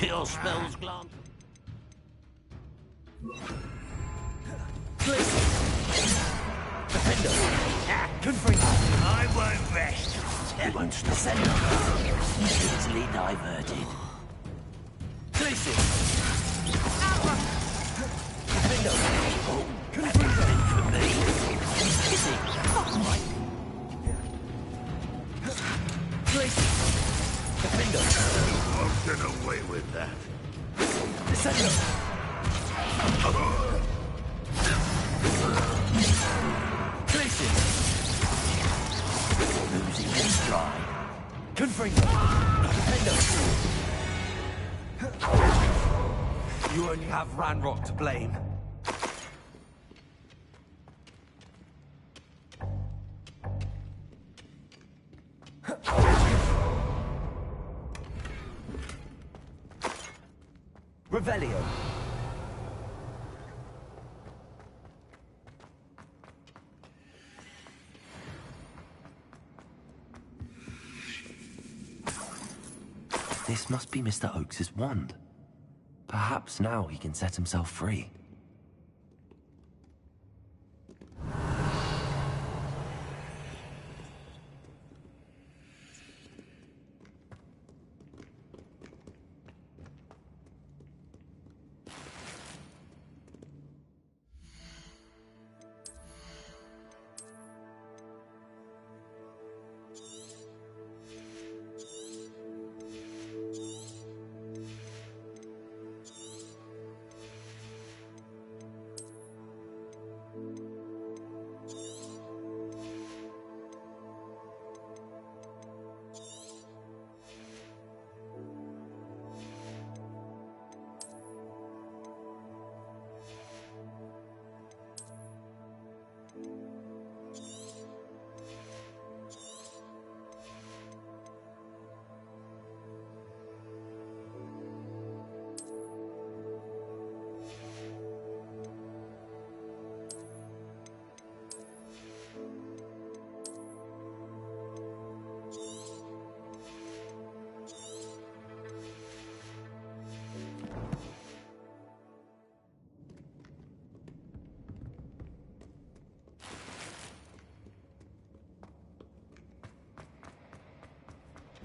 Your spells glance. I won't rest. It won't stop. Easily diverted. Listen. For me. Is it? Won't get away with that. Losing his stride. You only have Ranrock to blame. Revelio. This must be Mr. Oakes's wand. Perhaps now he can set himself free.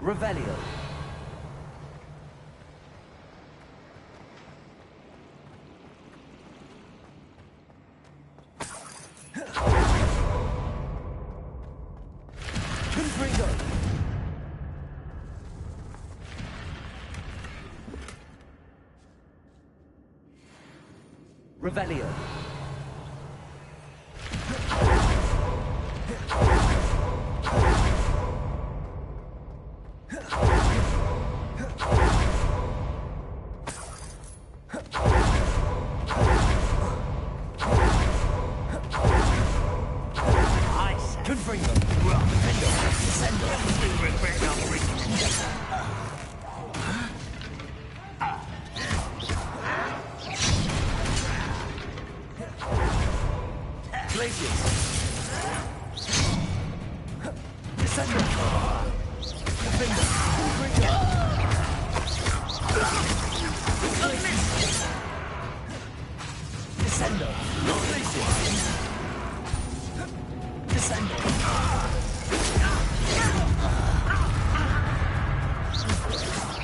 Revelio. Confringo. Revelio. Glaciers. Descender. Defender. Breaker. Descender. Glaciers. Descender.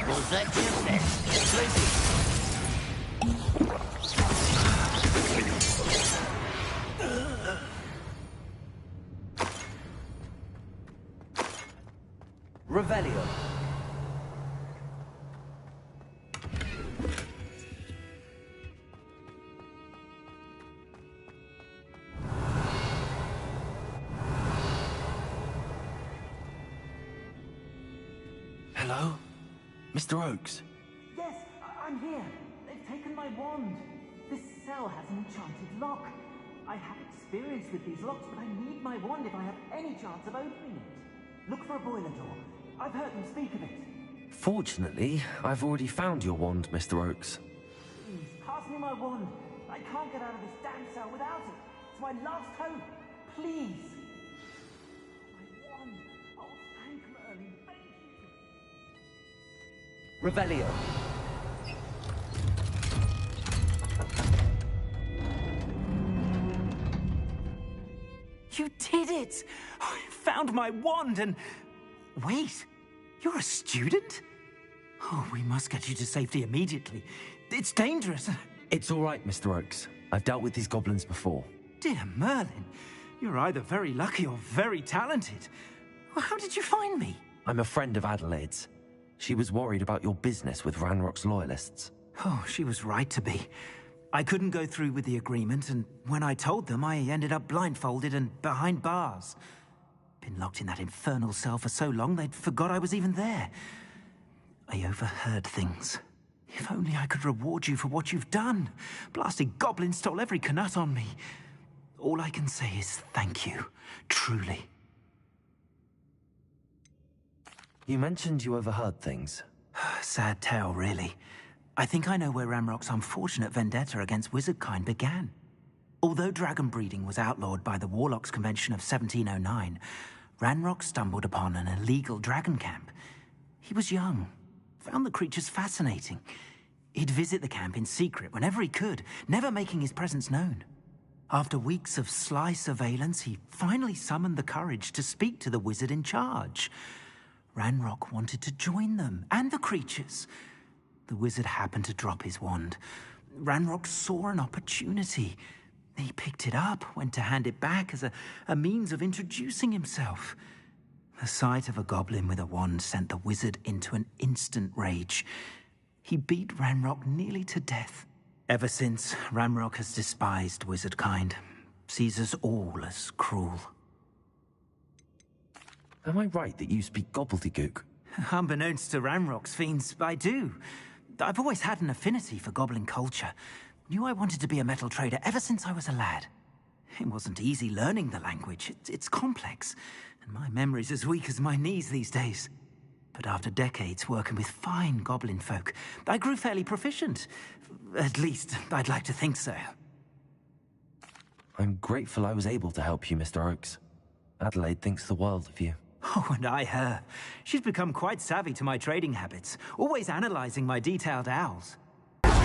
Was that your best? Glaciers. Revelio. Hello? Mr. Oakes? Yes, I'm here. They've taken my wand. This cell has an enchanted lock. I have experience with these locks, but I need my wand if I have any chance of opening it. Look for a boiler door. I've heard them speak of it. Fortunately, I've already found your wand, Mr. Oakes. Please, pass me my wand. I can't get out of this damn cell without it. It's my last hope. Please. My wand. Oh, thank Merlin. Thank you. Revelio. You did it! I found my wand and... Wait, you're a student? Oh, we must get you to safety immediately. It's dangerous. It's all right, Mr. Oakes. I've dealt with these goblins before. Dear Merlin, you're either very lucky or very talented. Well, how did you find me? I'm a friend of Adelaide's. She was worried about your business with Ranrock's loyalists. Oh, she was right to be. I couldn't go through with the agreement, and when I told them, I ended up blindfolded and behind bars. Been locked in that infernal cell for so long, they'd forgot I was even there. I overheard things. If only I could reward you for what you've done. Blasted goblin stole every Knut on me. All I can say is thank you, truly. You mentioned you overheard things. Sad tale, really. I think I know where Ranrock's unfortunate vendetta against wizardkind began. Although dragon breeding was outlawed by the Warlocks Convention of 1709, Ranrock stumbled upon an illegal dragon camp. He was young, found the creatures fascinating. He'd visit the camp in secret whenever he could, never making his presence known. After weeks of sly surveillance, he finally summoned the courage to speak to the wizard in charge. Ranrock wanted to join them, and the creatures. The wizard happened to drop his wand. Ranrock saw an opportunity. He picked it up, went to hand it back as a means of introducing himself. The sight of a goblin with a wand sent the wizard into an instant rage. He beat Ranrock nearly to death. Ever since, Ranrock has despised wizardkind, sees us all as cruel. Am I right that you speak gobbledygook? Unbeknownst to Ranrock's fiends, I do. I've always had an affinity for goblin culture. Knew I wanted to be a metal trader ever since I was a lad. It wasn't easy learning the language. It's complex, and my memory's as weak as my knees these days. But after decades working with fine goblin folk, I grew fairly proficient. At least, I'd like to think so. I'm grateful I was able to help you, Mr. Oakes. Adelaide thinks the world of you. Oh, and I her. She's become quite savvy to my trading habits, always analyzing my detailed owls.